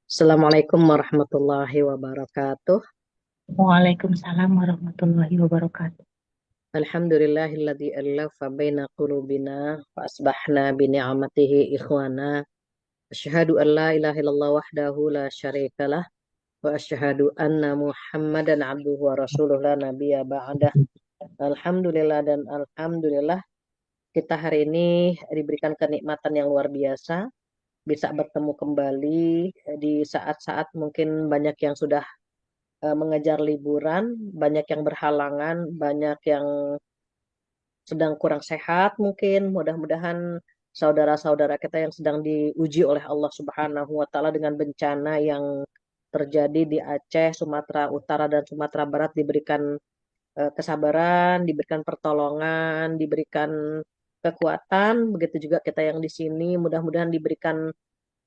Assalamualaikum warahmatullahi wabarakatuh. Waalaikumsalam warahmatullahi wabarakatuh. Alhamdulillahilladzi allafa baina qulubina wa asbahna bi ni'matihi ikhwana. Asyhadu an la ilaha illallah wahdahu la syarikalah wa asyhadu anna Muhammadan abduhu wa rasuluh la nabiyya ba'dah. Alhamdulillah dan alhamdulillah kita hari ini diberikan kenikmatan yang luar biasa bisa bertemu kembali di saat-saat mungkin banyak yang sudah mengejar liburan, banyak yang berhalangan, banyak yang sedang kurang sehat mungkin. Mudah-mudahan saudara-saudara kita yang sedang diuji oleh Allah Subhanahu wa taala dengan bencana yang terjadi di Aceh, Sumatera Utara dan Sumatera Barat diberikan kesabaran, diberikan pertolongan, diberikan kekuatan. Begitu juga kita yang di sini mudah-mudahan diberikan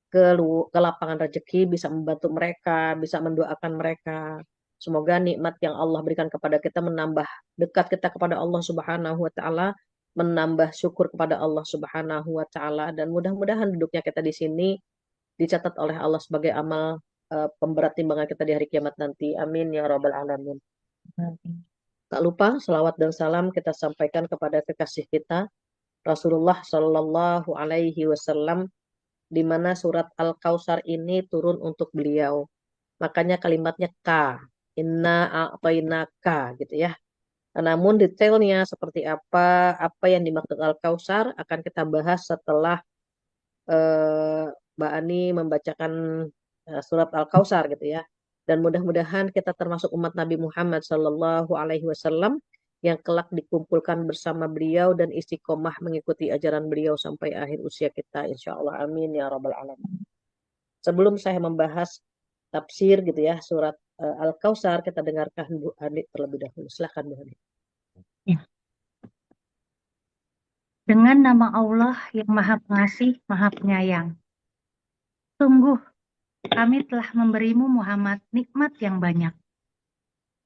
ke lapangan rezeki, bisa membantu mereka, bisa mendoakan mereka. Semoga nikmat yang Allah berikan kepada kita menambah dekat kita kepada Allah Subhanahu wa taala, menambah syukur kepada Allah Subhanahu wa taala dan mudah-mudahan duduknya kita di sini dicatat oleh Allah sebagai amal pemberat timbangan kita di hari kiamat nanti. Amin ya rabbal alamin. Tak lupa selawat dan salam kita sampaikan kepada kekasih kita Rasulullah Shallallahu alaihi wasallam di mana surat Al-Kautsar ini turun untuk beliau. Makanya kalimatnya ka, inna a'tainaka gitu ya. Namun detailnya seperti apa yang dimaksud Al-Kautsar akan kita bahas setelah eh, Mbak Ani membacakan surat Al-Kautsar gitu ya. Dan mudah-mudahan kita termasuk umat Nabi Muhammad Sallallahu Alaihi Wasallam yang kelak dikumpulkan bersama beliau dan istiqomah mengikuti ajaran beliau sampai akhir usia kita. Insya Allah. Amin ya Rabbal Alamin. Sebelum saya membahas tafsir gitu ya surat Al-Kautsar, kita dengarkan Bu Ani terlebih dahulu. Silakan Bu Ani. Ya. Dengan nama Allah yang Maha Pengasih, Maha Penyayang. Sungguh, kami telah memberimu Muhammad nikmat yang banyak.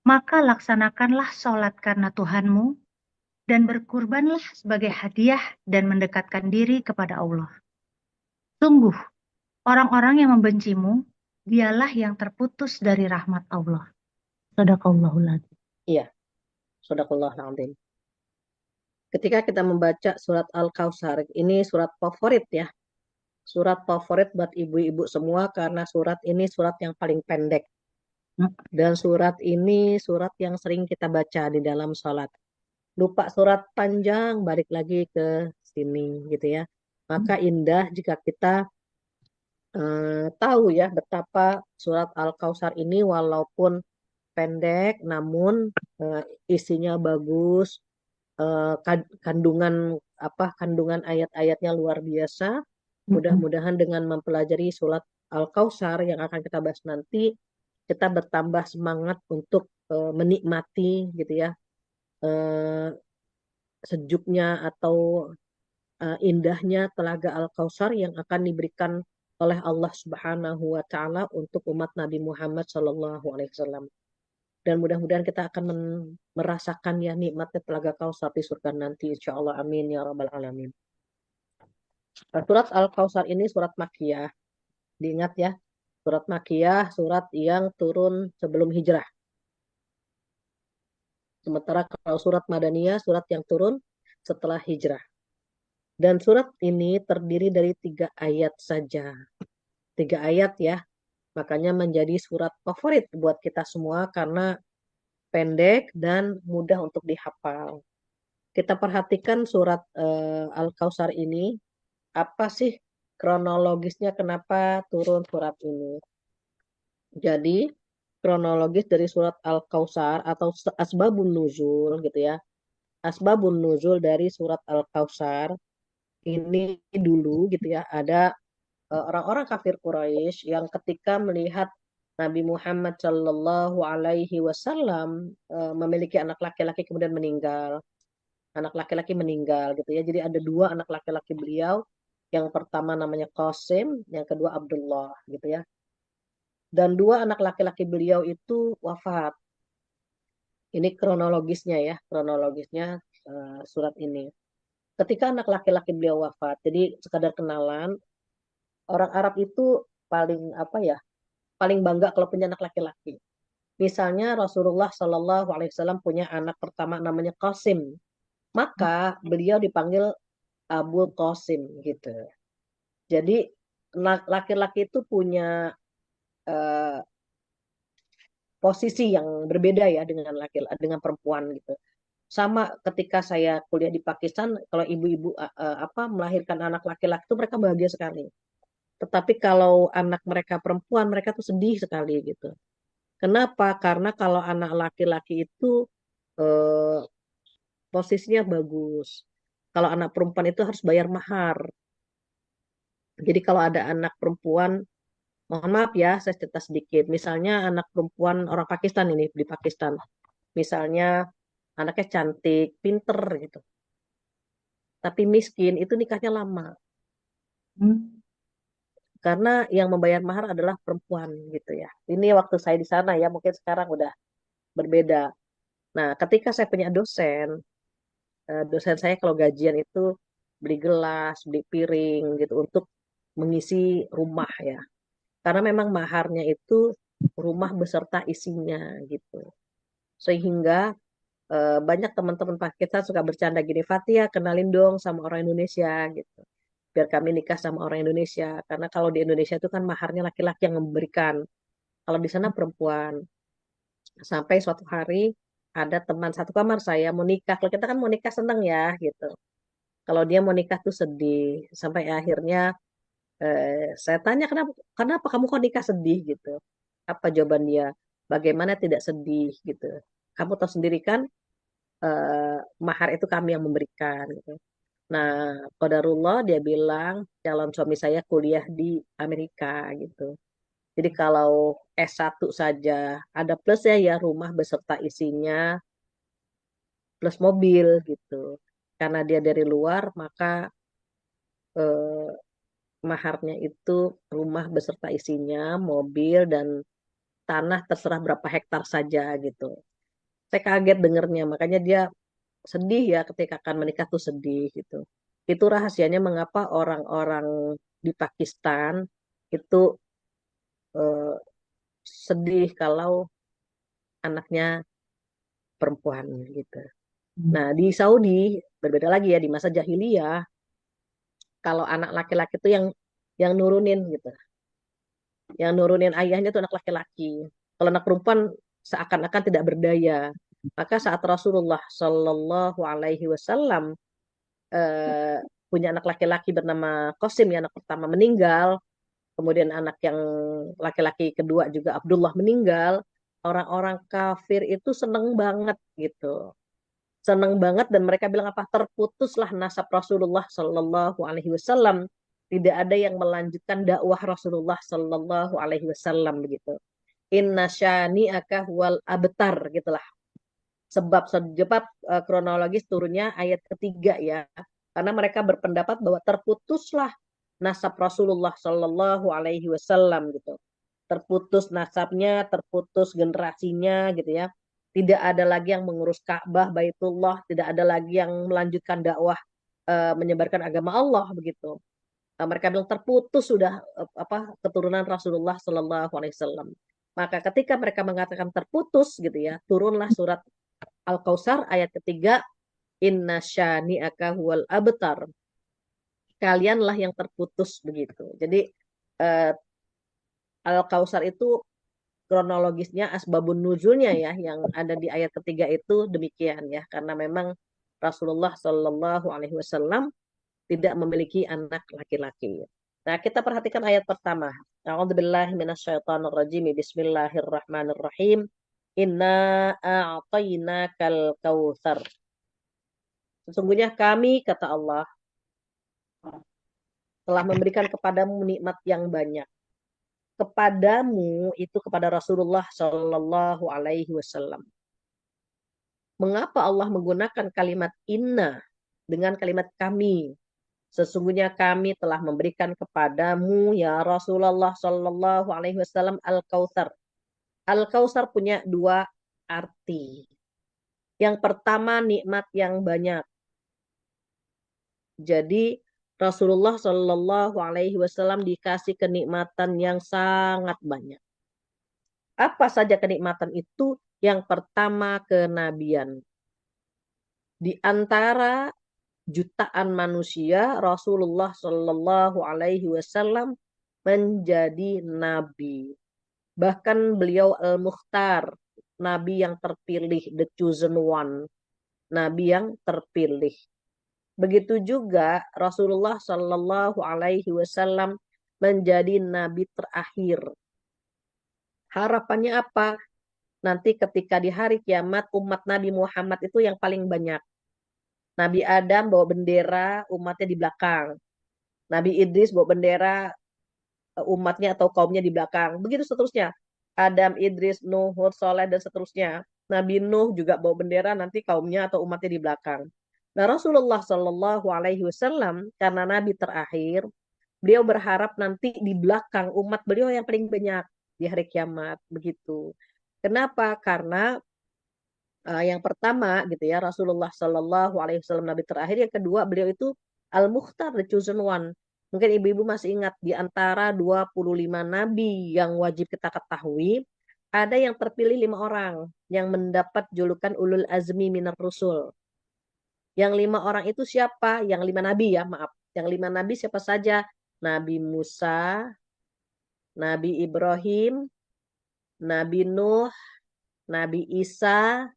Maka laksanakanlah sholat karena Tuhanmu dan berkurbanlah sebagai hadiah dan mendekatkan diri kepada Allah. Sungguh, orang-orang yang membencimu, dialah yang terputus dari rahmat Allah. Sadaqallahul adzim. Iya, Shadaqallahul Azim. Ketika kita membaca surat Al-Kautsar, ini surat favorit ya. Surat favorit buat ibu-ibu semua karena surat ini surat yang paling pendek. Dan surat ini surat yang sering kita baca di dalam sholat. Lupa surat panjang, balik lagi ke sini gitu ya. Maka indah jika kita tahu ya betapa surat Al-Kautsar ini walaupun pendek namun eh, isinya bagus, kandungan kandungan ayat-ayatnya luar biasa. Mudah-mudahan dengan mempelajari surat Al-Kautsar yang akan kita bahas nanti, kita bertambah semangat untuk menikmati gitu ya, eh, sejuknya atau indahnya telaga Al-Kautsar yang akan diberikan oleh Allah Subhanahu wa taala untuk umat Nabi Muhammad Sallallahu alaihi wasallam. Dan mudah-mudahan kita akan merasakan ya nikmatnya telaga Kautsar di surga nanti insyaallah. Amin ya rabbal alamin. Surat Al-Kautsar ini surat Makkiyah. Diingat ya, surat Makkiyah, surat yang turun sebelum hijrah. Sementara kalau surat Madaniyah, surat yang turun setelah hijrah. Dan surat ini terdiri dari 3 ayat saja. 3 ayat ya, makanya menjadi surat favorit buat kita semua karena pendek dan mudah untuk dihafal. Kita perhatikan surat Al-Kautsar ini, apa sih kronologisnya kenapa turun surat ini. Jadi kronologis dari surat Al-Kautsar atau asbabun nuzul gitu ya. Asbabun nuzul dari surat Al-Kautsar ini dulu gitu ya, ada orang-orang kafir Quraisy yang ketika melihat Nabi Muhammad Shallallahu Alaihi Wasallam memiliki anak laki-laki kemudian meninggal, anak laki-laki meninggal gitu ya. Jadi ada 2 anak laki-laki beliau, yang pertama namanya Qasim, yang kedua Abdullah gitu ya. Dan 2 anak laki-laki beliau itu wafat. Ini kronologisnya ya, kronologisnya surat ini. Ketika anak laki-laki beliau wafat, jadi sekadar kenalan, Orang Arab itu paling apa ya? Paling bangga kalau punya anak laki-laki. Misalnya Rasulullah Shallallahu Alaihi Wasallam punya anak pertama namanya Qasim, maka beliau dipanggil Abu Qasim gitu. Jadi laki-laki itu punya eh, posisi yang berbeda ya dengan laki-laki dengan perempuan gitu. Sama ketika saya kuliah di Pakistan, kalau ibu-ibu apa melahirkan anak laki-laki itu mereka bahagia sekali. Tetapi kalau anak mereka perempuan, mereka tuh sedih sekali gitu. Kenapa? Karena kalau anak laki-laki itu eh, posisinya bagus. Kalau anak perempuan itu harus bayar mahar. Jadi kalau ada anak perempuan, mohon maaf ya, saya cerita sedikit. Misalnya anak perempuan orang Pakistan ini di Pakistan. Misalnya anaknya cantik, pinter gitu. Tapi miskin, itu nikahnya lama. Hmm. Karena yang membayar mahar adalah perempuan gitu ya. Ini waktu saya di sana ya, mungkin sekarang udah berbeda. Nah, ketika saya punya dosen, dosen saya kalau gajian itu beli gelas, beli piring gitu untuk mengisi rumah ya. Karena memang maharnya itu rumah beserta isinya gitu. Sehingga banyak teman-teman kita suka bercanda gini, Fatia kenalin dong sama orang Indonesia gitu. Biar kami nikah sama orang Indonesia. Karena kalau di Indonesia itu kan maharnya laki-laki yang memberikan. Kalau di sana perempuan. Sampai suatu hari ada teman satu kamar saya mau nikah. Kalau kita kan mau nikah seneng ya gitu. Kalau dia mau nikah tuh sedih. Sampai akhirnya saya tanya kenapa kamu kok nikah sedih gitu. Apa jawaban dia? Bagaimana tidak sedih gitu. Kamu tahu sendiri kan eh, mahar itu kami yang memberikan gitu. Nah, qadarullah dia bilang calon suami saya kuliah di Amerika gitu. Jadi kalau S1 saja ada plusnya ya rumah beserta isinya plus mobil gitu. Karena dia dari luar maka eh, maharnya itu rumah beserta isinya, mobil dan tanah terserah berapa hektar saja gitu. Saya kaget dengernya, makanya dia sedih ya ketika akan menikah tuh sedih gitu. Itu rahasianya mengapa orang-orang di Pakistan itu eh, sedih kalau anaknya perempuan gitu. Nah, di Saudi berbeda lagi ya di masa jahiliyah kalau anak laki-laki itu yang nurunin gitu. Yang nurunin ayahnya itu anak laki-laki. Kalau anak perempuan seakan-akan tidak berdaya. Maka saat Rasulullah Shallallahu Alaihi Wasallam eh, punya anak laki-laki bernama Qasim, ya anak pertama meninggal, kemudian anak yang laki-laki kedua juga Abdullah meninggal, orang-orang kafir itu seneng banget gitu. Seneng banget dan mereka bilang apa? Terputuslah nasab Rasulullah Shallallahu Alaihi Wasallam. Tidak ada yang melanjutkan dakwah Rasulullah Shallallahu Alaihi Wasallam begitu. Inna syani'aka wal abtar gitulah. Sebab kronologis turunnya ayat ketiga ya. Karena mereka berpendapat bahwa terputuslah nasab Rasulullah Shallallahu Alaihi Wasallam gitu. Terputus nasabnya, terputus generasinya gitu ya. Tidak ada lagi yang mengurus Ka'bah, Baitullah, tidak ada lagi yang melanjutkan dakwah menyebarkan agama Allah begitu. Mereka bilang terputus sudah apa keturunan Rasulullah Shallallahu Alaihi Wasallam. Maka ketika mereka mengatakan terputus gitu ya, turunlah surat Al-Kautsar ayat ketiga, Inna syani'aka huwal abtar. Kalianlah yang terputus begitu. Jadi eh, Al-Kautsar itu kronologisnya asbabun nuzulnya ya yang ada di ayat ketiga itu demikian ya karena memang Rasulullah Shallallahu Alaihi Wasallam tidak memiliki anak laki-laki. Nah, kita perhatikan ayat pertama. A'udzubillahi minasyaitonirrajim. Bismillahirrahmanirrahim. Inna a'tainakal kautsar. Sesungguhnya kami, kata Allah, telah memberikan kepadamu nikmat yang banyak. Kepadamu itu kepada Rasulullah Shallallahu Alaihi Wasallam. Mengapa Allah menggunakan kalimat inna dengan kalimat kami? Sesungguhnya kami telah memberikan kepadamu ya Rasulullah Shallallahu Alaihi Wasallam Al-Kautsar. Al-Kautsar punya dua arti. Yang pertama nikmat yang banyak. Jadi Rasulullah Shallallahu Alaihi Wasallam dikasih kenikmatan yang sangat banyak. Apa saja kenikmatan itu? Yang pertama, kenabian. Di antara jutaan manusia, Rasulullah Shallallahu Alaihi Wasallam menjadi nabi. Bahkan beliau Al-Mukhtar, nabi yang terpilih, the chosen one, nabi yang terpilih. Begitu juga Rasulullah Shallallahu Alaihi Wasallam menjadi nabi terakhir. Harapannya apa? Nanti ketika di hari kiamat umat Nabi Muhammad itu yang paling banyak. Nabi Adam bawa bendera, umatnya di belakang. Nabi Idris bawa bendera, umatnya atau kaumnya di belakang. Begitu seterusnya. Adam, Idris, Nuh, Hud, Soleh, dan seterusnya. Nabi Nuh juga bawa bendera, nanti kaumnya atau umatnya di belakang. Nah, Rasulullah Shallallahu Alaihi Wasallam karena Nabi terakhir, beliau berharap nanti di belakang umat beliau yang paling banyak di hari kiamat. Begitu. Kenapa? Karena yang pertama gitu ya, Rasulullah Shallallahu Alaihi Wasallam Nabi terakhir. Yang kedua, beliau itu Al-Mukhtar, the chosen one. Mungkin ibu-ibu masih ingat di antara 25 nabi yang wajib kita ketahui, ada yang terpilih 5 orang yang mendapat julukan Ulul Azmi Minar Rusul. Yang 5 orang itu siapa? Yang 5 nabi ya, maaf. Yang 5 nabi siapa saja? Nabi Musa, Nabi Ibrahim, Nabi Nuh, Nabi Isa,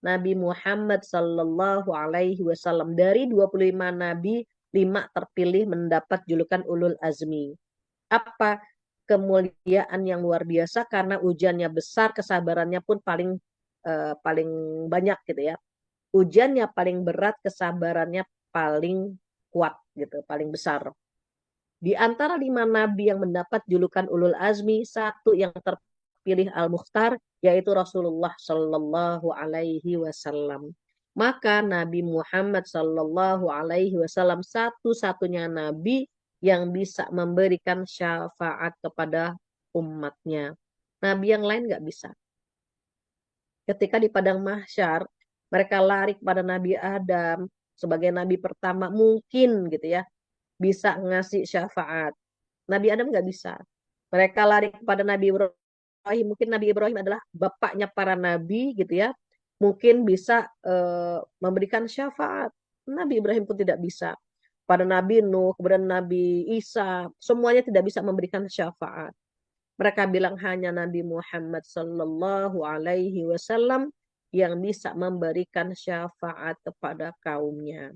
Nabi Muhammad Sallallahu Alaihi Wasallam. Dari 25 nabi, 5 terpilih mendapat julukan Ulul Azmi. Apa? Kemuliaan yang luar biasa karena ujiannya besar, kesabarannya pun paling banyak gitu ya. Ujiannya paling berat, kesabarannya paling kuat gitu, paling besar. Di antara 5 nabi yang mendapat julukan Ulul Azmi, satu yang terpilih Al-Mukhtar, yaitu Rasulullah Shallallahu Alaihi Wasallam. Maka Nabi Muhammad Shallallahu Alaihi Wasallam satu-satunya nabi yang bisa memberikan syafaat kepada umatnya. Nabi yang lain nggak bisa. Ketika di padang mahsyar, mereka lari kepada Nabi Adam sebagai nabi pertama mungkin gitu ya, bisa ngasih syafaat. Nabi Adam nggak bisa. Mereka lari kepada Nabi Ibrahim. Mungkin Nabi Ibrahim adalah bapaknya para nabi gitu ya. Mungkin bisa memberikan syafaat. Nabi Ibrahim pun tidak bisa. Pada Nabi Nuh, kemudian Nabi Isa, semuanya tidak bisa memberikan syafaat. Mereka bilang hanya Nabi Muhammad Sallallahu Alaihi Wasallam yang bisa memberikan syafaat kepada kaumnya.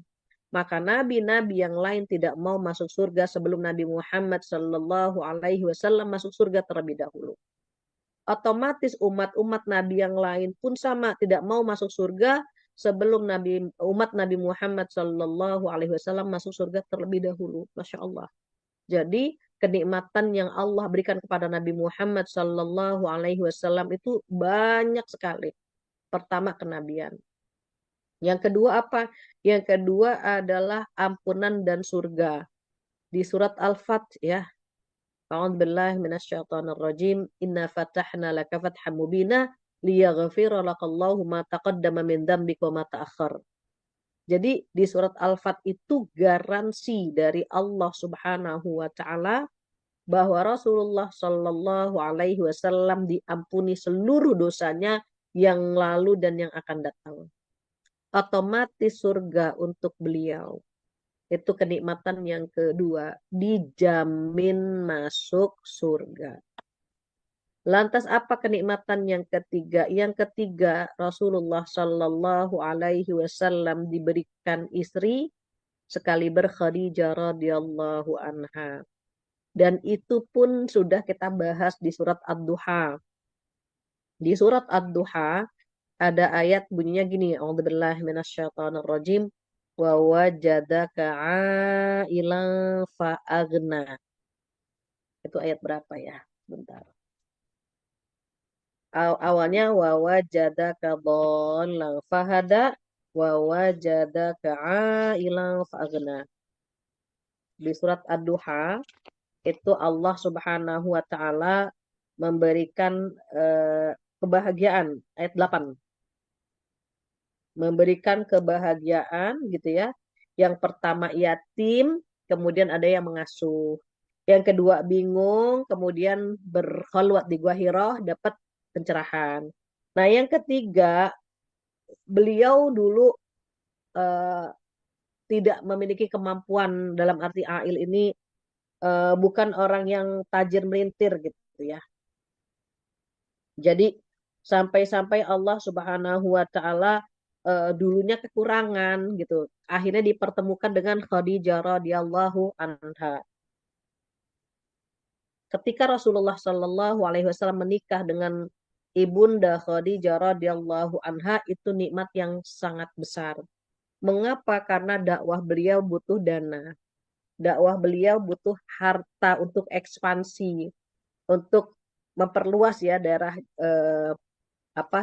Maka nabi-nabi yang lain tidak mau masuk surga sebelum Nabi Muhammad Sallallahu Alaihi Wasallam masuk surga terlebih dahulu. Otomatis umat-umat Nabi yang lain pun sama, tidak mau masuk surga sebelum umat Nabi Muhammad Sallallahu Alaihi Wasallam masuk surga terlebih dahulu. Masya Allah. Jadi kenikmatan yang Allah berikan kepada Nabi Muhammad Sallallahu Alaihi Wasallam itu banyak sekali. Pertama, kenabian. Yang kedua apa? Yang kedua adalah ampunan dan surga. Di surat Al-Fath ya. A'udzubillahi minasyaitonirrajim. Inna fatahna laka fatham mubina liyaghfira lakallahu ma taqaddama min dzambika wa ma ta'akhkhar. Jadi di surat Al-Fath itu garansi dari Allah Subhanahu wa taala bahwa Rasulullah Shallallahu Alaihi Wasallam diampuni seluruh dosanya yang lalu dan yang akan datang. Otomatis surga untuk beliau. Itu kenikmatan yang kedua, dijamin masuk surga. Lantas apa kenikmatan yang ketiga? Yang ketiga, Rasulullah Shallallahu Alaihi Wasallam diberikan istri sekaliber Khadijah radhiyallahu anha. Dan itu pun sudah kita bahas di surat Ad-Duha. Di surat Ad-Duha ada ayat bunyinya gini, A'udzubillahi minasyaitonirrajim wa wajadaka 'ailan fa'agna. Itu ayat berapa ya? Bentar. Awalnya wa wajadaka dhallan fahada wa wajadaka 'ailan fa'agna. Di surat Ad-Duha itu Allah Subhanahu wa taala memberikan kebahagiaan, ayat 8. Memberikan kebahagiaan gitu ya. Yang pertama yatim, kemudian ada yang mengasuh. Yang kedua bingung, kemudian berkhalwat di Gua Hiro, dapat pencerahan. Nah, yang ketiga, beliau dulu eh, tidak memiliki kemampuan dalam arti ail ini, bukan orang yang tajir melintir gitu ya. Jadi sampai-sampai Allah Subhanahu wa taala dulunya kekurangan gitu. Akhirnya dipertemukan dengan Khadijah radhiyallahu anha. Ketika Rasulullah Shallallahu alaihi wasallam menikah dengan Ibunda Khadijah radhiyallahu anha, itu nikmat yang sangat besar. Mengapa? Karena dakwah beliau butuh dana. Dakwah beliau butuh harta untuk ekspansi, untuk memperluas ya daerah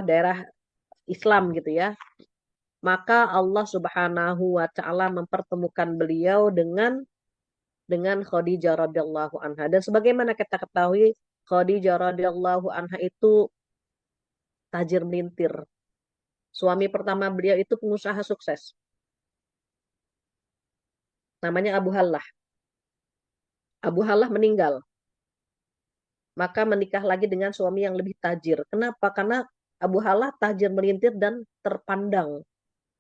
daerah Islam gitu ya. Maka Allah Subhanahu wa taala mempertemukan beliau dengan Khadijah radhiyallahu anha. Dan sebagaimana kita ketahui, Khadijah radhiyallahu anha itu tajir melintir. Suami pertama beliau itu pengusaha sukses. Namanya Abu Hallah. Abu Hallah meninggal. Maka menikah lagi dengan suami yang lebih tajir. Kenapa? Karena Abu Hallah tajir melintir dan terpandang.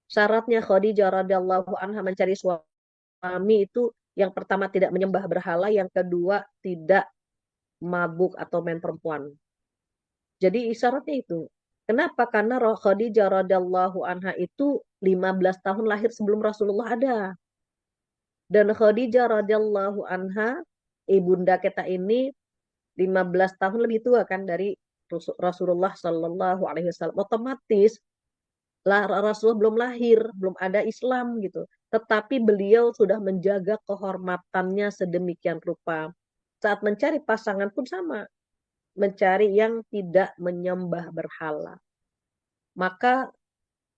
Syaratnya Khadijah radhiyallahu anha mencari suami itu yang pertama tidak menyembah berhala, yang kedua tidak mabuk atau main perempuan. Jadi syaratnya itu. Kenapa? Karena Khadijah radhiyallahu anha itu 15 tahun lahir sebelum Rasulullah ada. Dan Khadijah radhiyallahu anha, ibunda kita ini 15 tahun lebih tua kan dari Rasulullah Shallallahu alaihi wasallam. Otomatis Rasulullah belum lahir, belum ada Islam gitu. Tetapi beliau sudah menjaga kehormatannya sedemikian rupa. Saat mencari pasangan pun sama, mencari yang tidak menyembah berhala. Maka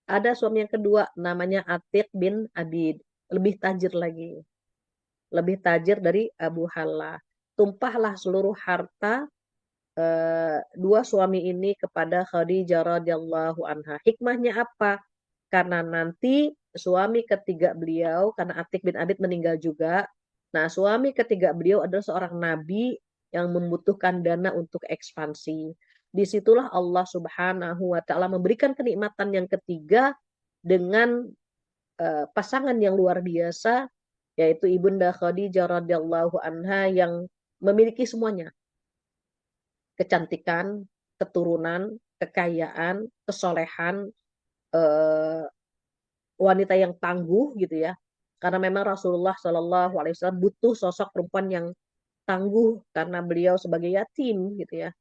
ada suami yang kedua, namanya Atiq bin Abid, lebih tajir lagi, lebih tajir dari Abu Hallah. Tumpahlah seluruh harta dua suami ini kepada Khadijah radhiyallahu anha. Hikmahnya apa? Karena nanti suami ketiga beliau, karena Atik bin Abid meninggal juga. Nah, suami ketiga beliau adalah seorang nabi yang membutuhkan dana untuk ekspansi. Disitulah Allah Subhanahu wa taala memberikan kenikmatan yang ketiga dengan pasangan yang luar biasa, yaitu Ibunda Khadijah radhiyallahu anha yang memiliki semuanya. Kecantikan, keturunan, kekayaan, kesolehan, eh, wanita yang tangguh gitu ya. Karena memang Rasulullah Shallallahu alaihi wasallam butuh sosok perempuan yang tangguh karena beliau sebagai yatim gitu ya.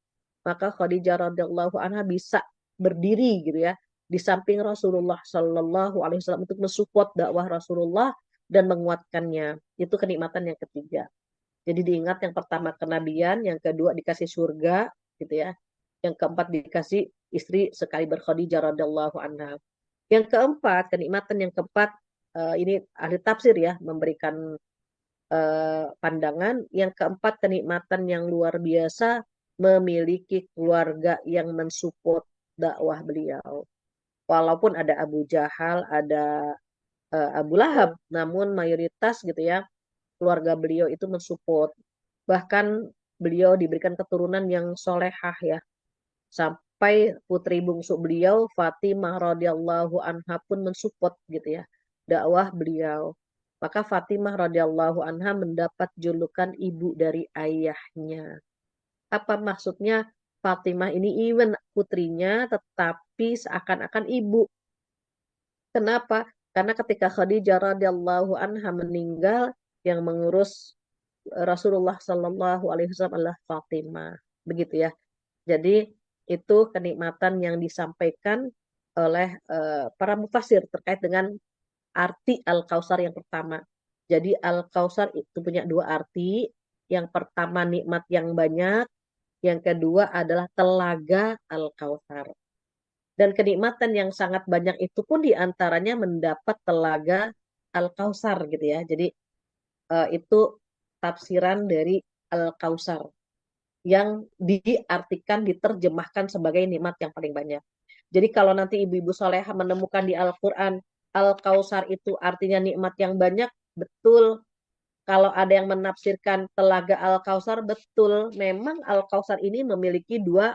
Maka Khadijah radhiyallahu anha bisa berdiri gitu ya di samping Rasulullah Shallallahu alaihi wasallam untuk mensupport dakwah Rasulullah dan menguatkannya. Itu kenikmatan yang ketiga. Jadi diingat, yang pertama kenabian, yang kedua dikasih surga gitu ya. Yang keempat dikasih istri sekali berkhadijah radhiyallahu anha. Yang keempat, kenikmatan yang keempat, ini ahli tafsir ya memberikan pandangan. Yang keempat, kenikmatan yang luar biasa memiliki keluarga yang mensupport dakwah beliau. Walaupun ada Abu Jahal, ada Abu Lahab, namun mayoritas gitu ya keluarga beliau itu mensupport. Bahkan beliau diberikan keturunan yang solehah ya. Sampai putri bungsu beliau Fatimah radhiyallahu anha pun mensupport gitu ya dakwah beliau. Maka Fatimah radhiyallahu anha mendapat julukan ibu dari ayahnya. Apa maksudnya? Fatimah ini even putrinya tetapi seakan-akan ibu. Kenapa? Karena ketika Khadijah radhiyallahu anha meninggal, yang mengurus Rasulullah Shallallahu alaihi wasallam adalah Fatimah. Begitu ya. Jadi itu kenikmatan yang disampaikan oleh para mufasir terkait dengan arti Al-Kausar yang pertama. Jadi Al-Kausar itu punya dua arti. Yang pertama nikmat yang banyak, yang kedua adalah telaga Al-Kausar. Dan kenikmatan yang sangat banyak itu pun diantaranya mendapat telaga Al-Kausar gitu ya. Jadi itu tafsiran dari Al-Kausar yang diartikan, diterjemahkan sebagai nikmat yang paling banyak. Jadi kalau nanti ibu-ibu soleha menemukan di Al-Quran, Al-Kausar itu artinya nikmat yang banyak, betul. Kalau ada yang menafsirkan Telaga Al-Kausar, betul, memang Al-Kausar ini memiliki dua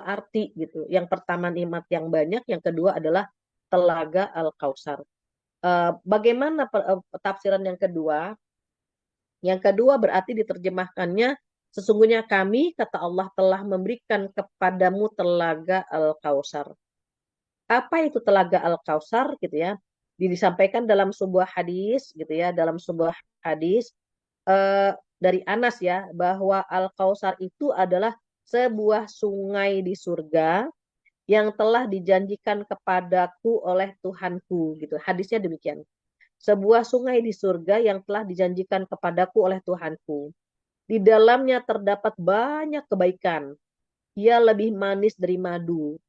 arti gitu. Yang pertama nikmat yang banyak, yang kedua adalah Telaga Al-Kausar. Bagaimana tafsiran yang kedua? Yang kedua berarti diterjemahkannya, sesungguhnya kami, kata Allah, telah memberikan kepadamu Telaga Al-Kausar. Apa itu Telaga Al-Kausar gitu ya? Disampaikan dalam sebuah hadis gitu ya, dalam sebuah hadis dari Anas ya, bahwa Al-Kausar itu adalah sebuah sungai di surga yang telah dijanjikan kepadaku oleh Tuhanku gitu. Hadisnya demikian. Sebuah sungai di surga yang telah dijanjikan kepadaku oleh Tuhanku. Di dalamnya terdapat banyak kebaikan. Ia lebih manis dari madu,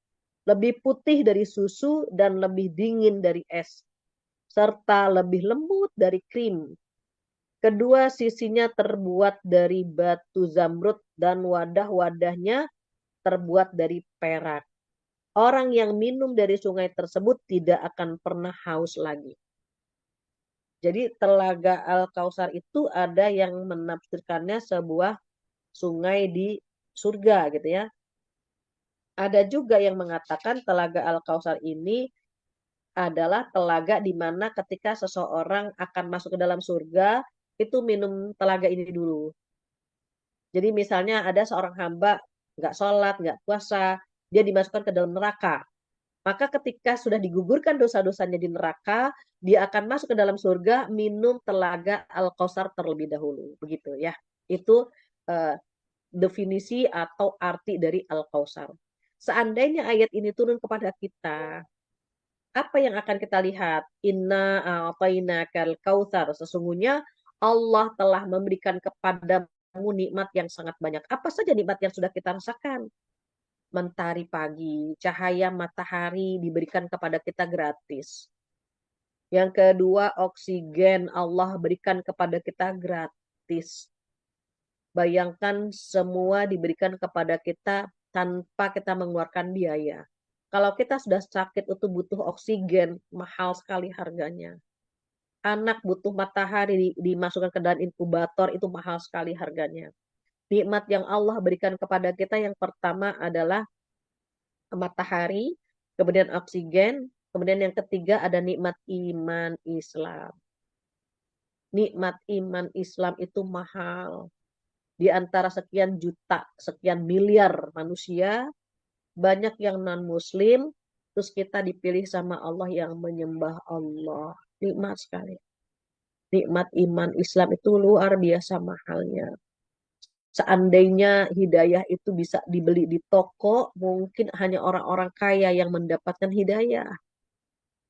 lebih putih dari susu, dan lebih dingin dari es, serta lebih lembut dari krim. Kedua sisinya terbuat dari batu zamrud dan wadah-wadahnya terbuat dari perak. Orang yang minum dari sungai tersebut tidak akan pernah haus lagi. Jadi Telaga Al-Kausar itu ada yang menafsirkannya sebuah sungai di surga gitu ya. Ada juga yang mengatakan Telaga Al-Kausar ini adalah telaga di mana ketika seseorang akan masuk ke dalam surga, itu minum telaga ini dulu. Jadi misalnya ada seorang hamba nggak sholat, nggak puasa, dia dimasukkan ke dalam neraka. Maka ketika sudah digugurkan dosa-dosanya di neraka, dia akan masuk ke dalam surga, minum telaga Al-Kausar terlebih dahulu. Begitu ya. Itu uh, definisi atau arti dari Al-Kausar. Seandainya ayat ini turun kepada kita, apa yang akan kita lihat? Inna a'tainakal kautsar. Sesungguhnya Allah telah memberikan kepadamu nikmat yang sangat banyak. Apa saja nikmat yang sudah kita rasakan? Mentari pagi, cahaya matahari diberikan kepada kita gratis. Yang kedua, oksigen Allah berikan kepada kita gratis. Bayangkan semua diberikan kepada kita tanpa kita mengeluarkan biaya. Kalau kita sudah sakit itu butuh oksigen, mahal sekali harganya. Anak butuh matahari dimasukkan ke dalam inkubator, itu mahal sekali harganya. Nikmat yang Allah berikan kepada kita yang pertama adalah matahari, kemudian oksigen, kemudian yang ketiga ada nikmat iman Islam. Nikmat iman Islam itu mahal. Di antara sekian juta, sekian miliar manusia, banyak yang non-muslim, terus kita dipilih sama Allah yang menyembah Allah. Nikmat sekali. Nikmat iman Islam itu luar biasa mahalnya. Seandainya hidayah itu bisa dibeli di toko, mungkin hanya orang-orang kaya yang mendapatkan hidayah.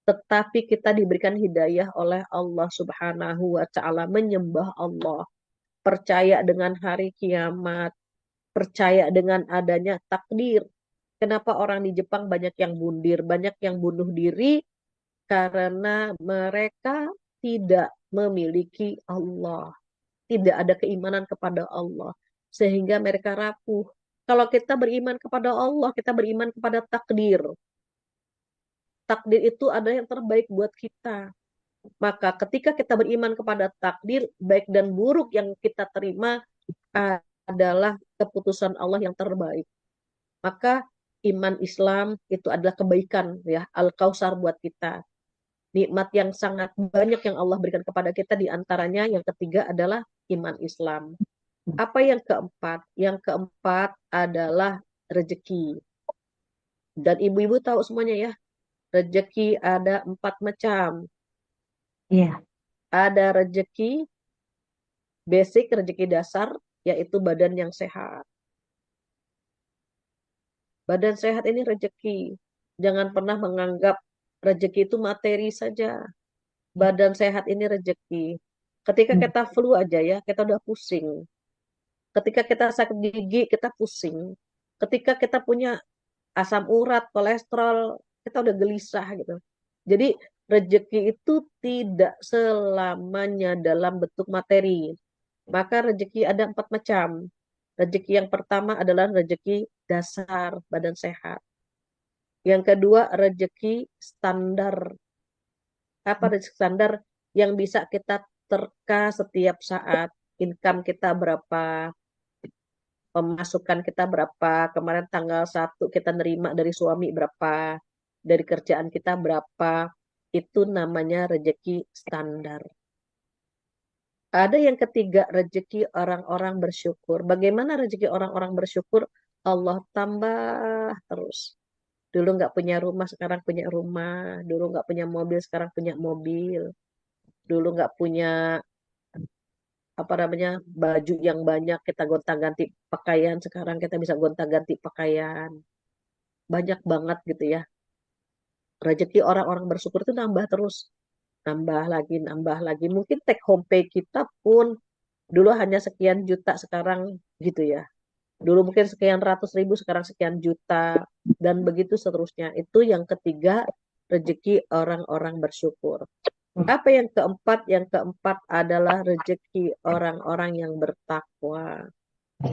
Tetapi kita diberikan hidayah oleh Allah Subhanahu wa Ta'ala, menyembah Allah, percaya dengan hari kiamat, percaya dengan adanya takdir. Kenapa orang di Jepang banyak yang bundir, banyak yang bunuh diri? Karena mereka tidak memiliki Allah. Tidak ada keimanan kepada Allah. Sehingga mereka rapuh. Kalau kita beriman kepada Allah, kita beriman kepada takdir. Takdir itu adalah yang terbaik buat kita. Maka ketika kita beriman kepada takdir, baik dan buruk yang kita terima adalah keputusan Allah yang terbaik. Maka iman Islam itu adalah kebaikan ya, Al-Kausar buat kita. Nikmat yang sangat banyak yang Allah berikan kepada kita, di antaranya yang ketiga adalah iman Islam. Apa yang keempat? Yang keempat adalah rezeki. Dan ibu-ibu tahu semuanya ya, rezeki ada 4 macam. Iya. Ada rezeki basic, rezeki dasar, yaitu badan yang sehat. Badan sehat ini rezeki. Jangan pernah menganggap rezeki itu materi saja. Badan sehat ini rezeki. Ketika kita flu aja ya, kita udah pusing. Ketika kita sakit gigi, kita pusing. Ketika kita punya asam urat, kolesterol, kita udah gelisah gitu. Jadi rezeki itu tidak selamanya dalam bentuk materi. Maka rezeki ada 4 macam. Rezeki yang pertama adalah rezeki dasar, badan sehat. Yang kedua, rezeki standar. Apa rezeki standar? Yang bisa kita terka setiap saat. Income kita berapa, pemasukan kita berapa, kemarin tanggal 1 kita nerima dari suami berapa, dari kerjaan kita berapa, itu namanya rezeki standar. Ada yang ketiga, rezeki orang-orang bersyukur. Bagaimana rezeki orang-orang bersyukur? Allah tambah terus. Dulu nggak punya rumah, sekarang punya rumah. Dulu nggak punya mobil, sekarang punya mobil. Dulu nggak punya apa namanya baju yang banyak, kita gonta-ganti pakaian. Sekarang kita bisa gonta-ganti pakaian. Banyak banget gitu ya. Rezeki orang-orang bersyukur itu nambah terus. Nambah lagi, nambah lagi. Mungkin take home pay kita pun dulu hanya sekian juta, sekarang gitu ya. Dulu mungkin sekian ratus ribu, sekarang sekian juta. Dan begitu seterusnya. Itu yang ketiga, rezeki orang-orang bersyukur. Apa yang keempat? Yang keempat adalah rezeki orang-orang yang bertakwa.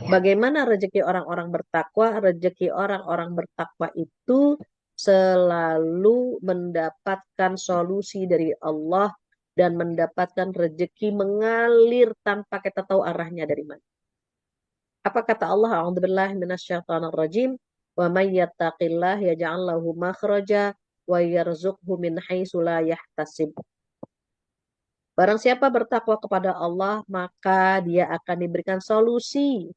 Bagaimana rezeki orang-orang bertakwa? Rezeki orang-orang bertakwa itu selalu mendapatkan solusi dari Allah dan mendapatkan rezeki mengalir tanpa kita tahu arahnya dari mana. Apa kata Allah? A'udzubillahi minasyaitonirrajim. Wa may yattaqillah yaj'al lahu makhraja wa yarzuqhu min haitsu la yahtasib. Barang siapa bertakwa kepada Allah, maka dia akan diberikan solusi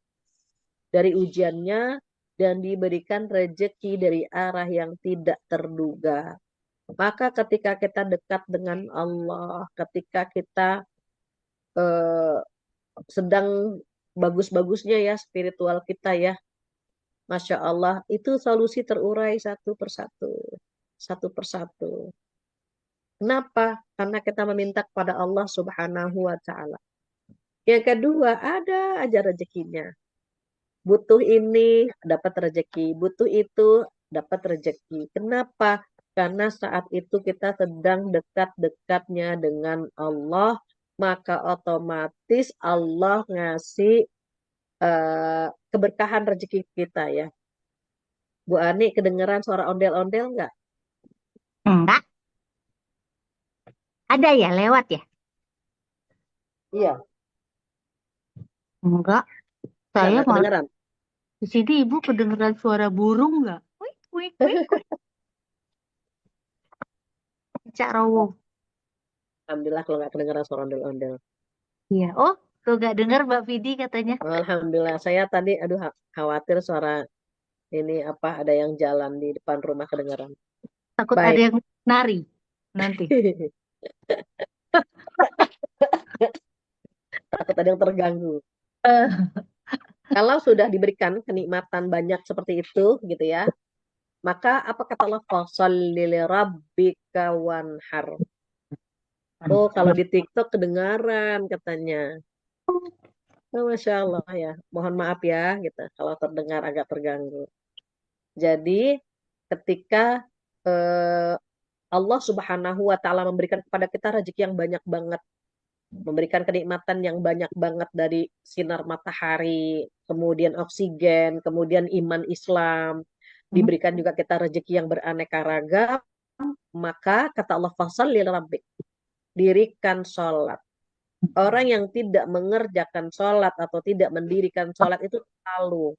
dari ujiannya dan diberikan rezeki dari arah yang tidak terduga. Maka ketika kita dekat dengan Allah, ketika kita eh, sedang bagus-bagusnya ya spiritual kita ya, Masya Allah, itu solusi terurai satu persatu. Satu persatu. Kenapa? Karena kita meminta kepada Allah Subhanahu wa Ta'ala. Yang kedua, ada aja rezekinya. Butuh ini, dapat rezeki. Butuh itu, dapat rezeki. Kenapa? Karena saat itu kita sedang dekat-dekatnya dengan Allah, maka otomatis Allah ngasih keberkahan rezeki kita ya. Bu Ani, kedengeran suara ondel-ondel nggak? Enggak, ada ya lewat ya? Iya, Enggak, saya nggak malah kedengeran. di sini ibu kedengeran suara burung nggak? Wik, wik, wik, wik. Cak Rowo. Alhamdulillah kalau nggak kedengeran suara ondel-ondel. Iya. Oh, tuh nggak dengar Mbak Vidi katanya. Alhamdulillah, saya tadi aduh khawatir suara ini apa ada yang jalan di depan rumah kedengaran. Takut ada Baik. yang nari nanti. Takut ada yang terganggu. Eh, Kalau sudah diberikan kenikmatan banyak seperti itu gitu ya, maka apa kata Allah? Fasholli lirabbika wanhar. Oh, kalau di TikTok kedengaran katanya. Oh, Masya Allah ya. Mohon maaf ya gitu kalau terdengar agak terganggu. Jadi ketika eh, Allah Subhanahu wa taala memberikan kepada kita rezeki yang banyak banget, memberikan kenikmatan yang banyak banget dari sinar matahari, kemudian oksigen, kemudian iman Islam, diberikan juga kita rezeki yang beraneka ragam, maka kata Allah fasholli lirabbik, dirikan sholat. Orang yang tidak mengerjakan sholat atau tidak mendirikan sholat itu lalu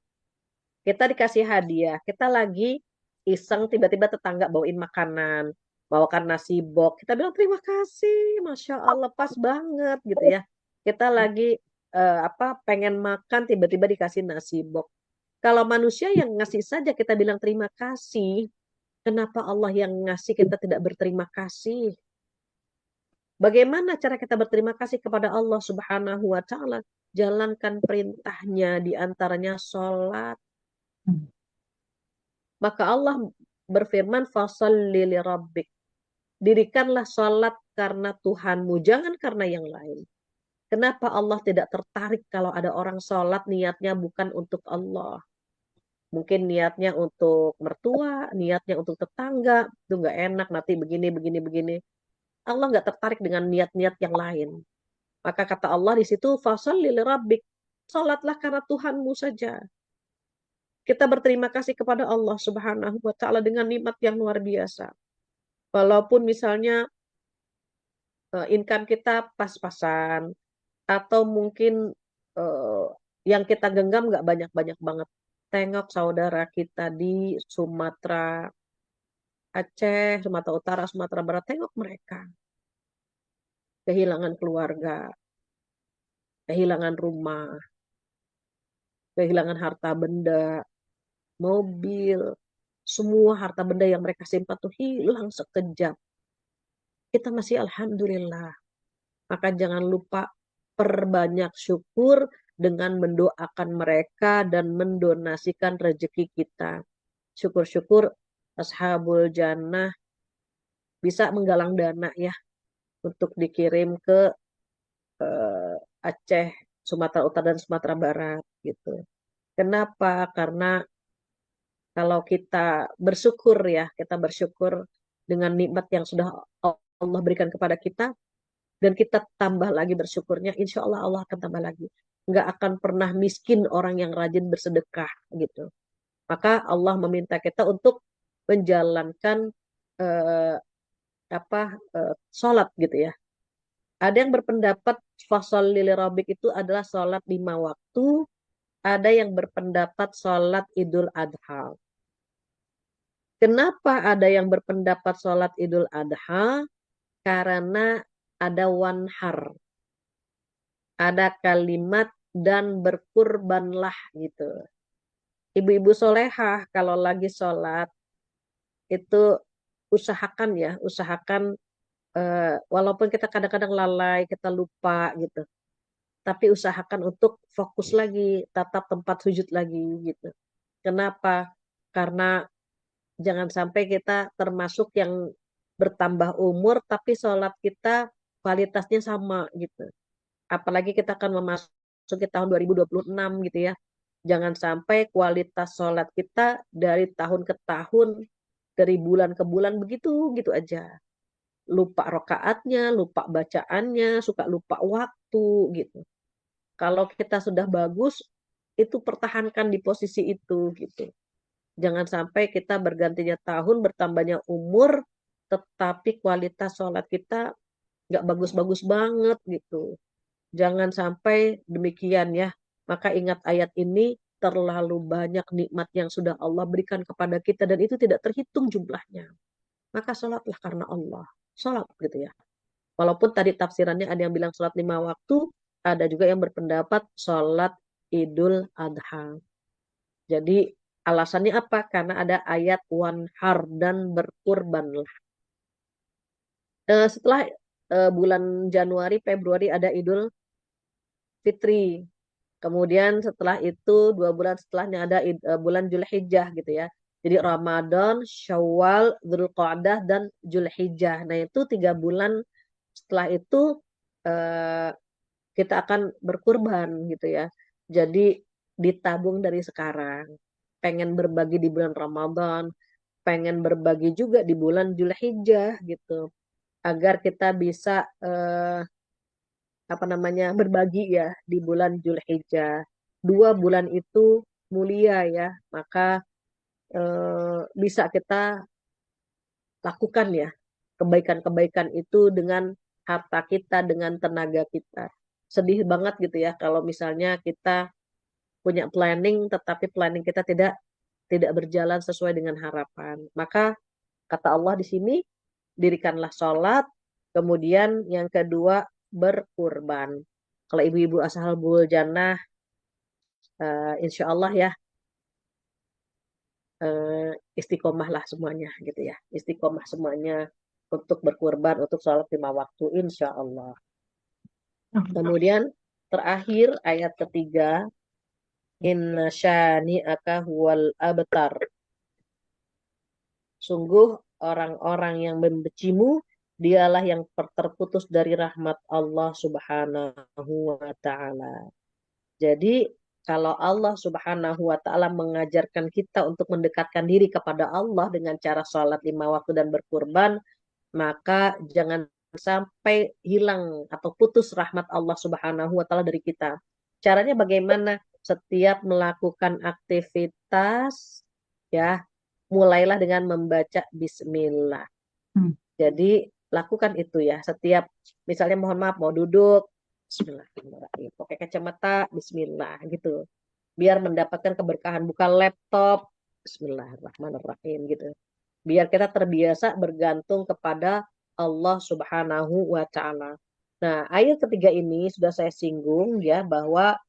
kita dikasih hadiah, kita lagi iseng tiba-tiba tetangga bawain makanan, bawakan nasi bok, kita bilang terima kasih, Masya Allah pas banget gitu ya. Kita lagi apa pengen makan tiba-tiba dikasih nasi bok. Kalau manusia yang ngasih saja kita bilang terima kasih, kenapa Allah yang ngasih kita tidak berterima kasih? Bagaimana cara kita berterima kasih kepada Allah Subhanahu wa taala? Jalankan perintahnya, di antaranya sholat. Maka Allah berfirman, fasholli lirabbik. Dirikanlah sholat karena Tuhanmu, jangan karena yang lain. Kenapa Allah tidak tertarik kalau ada orang sholat niatnya bukan untuk Allah? Mungkin niatnya untuk mertua, niatnya untuk tetangga, itu nggak enak, nanti begini, begini, begini. Allah nggak tertarik dengan niat-niat yang lain. Maka kata Allah di situ, fasholli lirabbik. Sholatlah karena Tuhanmu saja. Kita berterima kasih kepada Allah Subhanahu wa taala dengan nikmat yang luar biasa. Walaupun misalnya income kita pas-pasan, atau mungkin eh, yang kita genggam nggak banyak-banyak banget. Tengok saudara kita di Sumatera, Aceh, Sumatera Utara, Sumatera Barat, tengok mereka kehilangan keluarga, kehilangan rumah, kehilangan harta benda, mobil, semua harta benda yang mereka simpan tuh hilang sekejap. Kita masih alhamdulillah. Maka jangan lupa perbanyak syukur dengan mendoakan mereka dan mendonasikan rezeki kita. Syukur-syukur Ashabul Jannah bisa menggalang dana ya untuk dikirim ke Aceh, Sumatera Utara dan Sumatera Barat gitu. Kenapa? Karena kalau kita bersyukur ya, kita bersyukur dengan nikmat yang sudah Allah berikan kepada kita, dan kita tambah lagi bersyukurnya, insya Allah Allah akan tambah lagi. Nggak akan pernah miskin orang yang rajin bersedekah gitu. Maka Allah meminta kita untuk menjalankan eh, sholat gitu ya. Ada yang berpendapat fasol lili robik itu adalah sholat 5 waktu. Ada yang berpendapat sholat Idul Adha. Kenapa ada yang berpendapat sholat Idul Adha? Karena ada wanhar, ada kalimat dan berkurbanlah gitu. Ibu-ibu solehah kalau lagi sholat itu usahakan ya, usahakan walaupun kita kadang-kadang lalai, kita lupa gitu, tapi usahakan untuk fokus lagi, tatap tempat sujud lagi gitu. Kenapa? Karena jangan sampai kita termasuk yang bertambah umur tapi sholat kita kualitasnya sama gitu. Apalagi kita akan memasuki tahun 2026 gitu ya. Jangan sampai kualitas sholat kita dari tahun ke tahun, dari bulan ke bulan begitu gitu aja. Lupa rokaatnya, lupa bacaannya, suka lupa waktu gitu. Kalau kita sudah bagus, itu pertahankan di posisi itu gitu. Jangan sampai kita bergantinya tahun, bertambahnya umur, tetapi kualitas sholat kita nggak bagus-bagus banget gitu. Jangan sampai demikian ya. Maka ingat ayat ini, terlalu banyak nikmat yang sudah Allah berikan kepada kita dan itu tidak terhitung jumlahnya. Maka sholatlah karena Allah. Sholat gitu ya. Walaupun tadi tafsirannya ada yang bilang sholat 5 waktu, ada juga yang berpendapat sholat Idul Adha. Jadi alasannya apa? Karena ada ayat wanhar dan berkurbanlah. Setelah bulan Januari, Februari ada Idul Fitri. Kemudian setelah itu 2 bulan setelahnya ada bulan Zulhijjah gitu ya. Jadi Ramadan, Syawal, Dzulqa'dah dan Zulhijjah. Nah itu 3 bulan setelah itu eh, kita akan berkurban gitu ya. Jadi ditabung dari sekarang. Pengen berbagi di bulan Ramadan, pengen berbagi juga di bulan Zulhijjah gitu. Agar kita bisa berbagi ya di bulan Zulhijjah. 2 bulan itu mulia ya, maka bisa kita lakukan ya kebaikan-kebaikan itu dengan harta kita, dengan tenaga kita. Sedih banget gitu ya kalau misalnya kita punya planning tetapi planning kita tidak tidak berjalan sesuai dengan harapan. Maka kata Allah di sini, dirikanlah sholat, kemudian yang kedua berkurban. Kalau ibu-ibu ashabul jannah, insya Allah ya istiqomah lah semuanya gitu ya. Istiqomah semuanya untuk berkurban, untuk sholat 5 waktu, insya Allah. Kemudian terakhir ayat ketiga, inna syani'aka huwal abtar. Sungguh orang-orang yang membencimu, dialah yang terputus dari rahmat Allah Subhanahu wa Ta'ala. Jadi, kalau Allah Subhanahu wa Ta'ala mengajarkan kita untuk mendekatkan diri kepada Allah dengan cara sholat 5 waktu dan berkurban, maka jangan sampai hilang atau putus rahmat Allah Subhanahu wa Ta'ala dari kita. Caranya bagaimana? Setiap melakukan aktivitas, ya, mulailah dengan membaca bismillah. Hmm. Jadi lakukan itu ya. Setiap misalnya mohon maaf mau duduk, Bismillahirrahmanirrahim. Pakai kacamata, Bismillah gitu. Biar mendapatkan keberkahan. Buka laptop, Bismillahirrahmanirrahim gitu. Biar kita terbiasa bergantung kepada Allah Subhanahu wa Ta'ala. Nah, ayat ketiga ini sudah saya singgung ya bahwa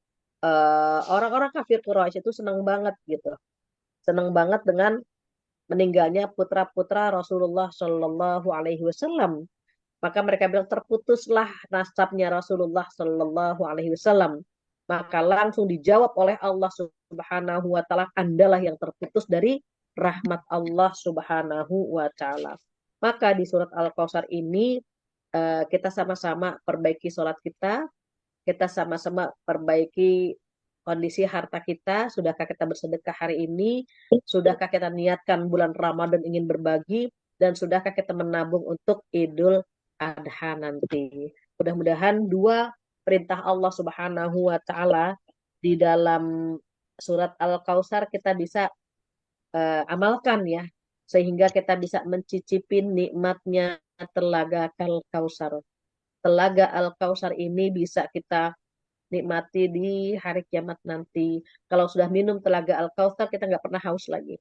orang-orang kafir Quraisy itu senang banget gitu. Senang banget dengan meninggalnya putra-putra Rasulullah Shallallahu Alaihi Wasallam. Maka mereka bilang terputuslah nasabnya Rasulullah Shallallahu Alaihi Wasallam. Maka langsung dijawab oleh Allah Subhanahu Wa Taala, Andalah yang terputus dari rahmat Allah Subhanahu Wa Taala. Maka di surat Al-Kausar ini kita sama-sama perbaiki sholat kita sama-sama perbaiki kondisi harta kita. Sudahkah kita bersedekah hari ini? Sudahkah kita niatkan bulan Ramadan ingin berbagi? Dan sudahkah kita menabung untuk Idul Adha nanti? Mudah-mudahan dua perintah Allah Subhanahu wa Ta'ala di dalam surat Al-Kausar kita bisa amalkan ya, sehingga kita bisa mencicipi nikmatnya telaga Al-Kausar. Telaga Al-Kausar ini bisa kita nikmati di hari kiamat nanti. Kalau sudah minum telaga Al-Kautsar, kita nggak pernah haus lagi.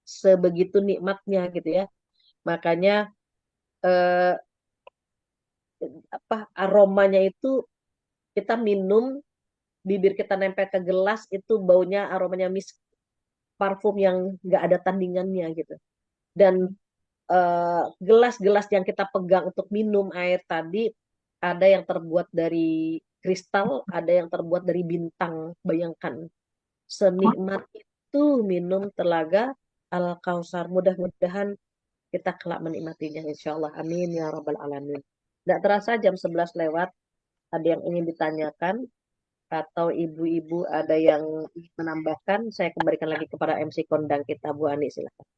Sebegitu nikmatnya gitu ya. Makanya eh, aromanya itu kita minum, bibir kita nempel ke gelas itu baunya aromanya misk, parfum yang nggak ada tandingannya gitu. Dan gelas-gelas yang kita pegang untuk minum air tadi ada yang terbuat dari kristal, ada yang terbuat dari bintang. Bayangkan senikmat itu minum telaga Al-Kausar. Mudah-mudahan kita kelak menikmatinya insya Allah. Amin ya rabbal alamin. Tidak terasa jam 11 lewat. Ada yang ingin ditanyakan atau ibu-ibu ada yang ingin menambahkan, saya kembalikan lagi kepada MC kondang kita, Bu Ani, silakan.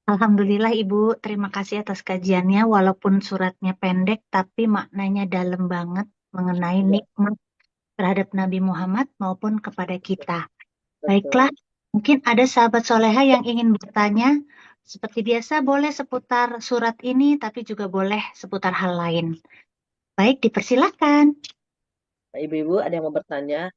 Alhamdulillah Ibu, terima kasih atas kajiannya. Walaupun suratnya pendek, tapi maknanya dalam banget mengenai Ya, nikmat terhadap Nabi Muhammad maupun kepada kita. betul. Baiklah, mungkin ada sahabat soleha yang ingin bertanya. Seperti biasa, boleh seputar surat ini, tapi juga boleh seputar hal lain. Baik, dipersilakan. Nah, ibu-ibu ada yang mau bertanya?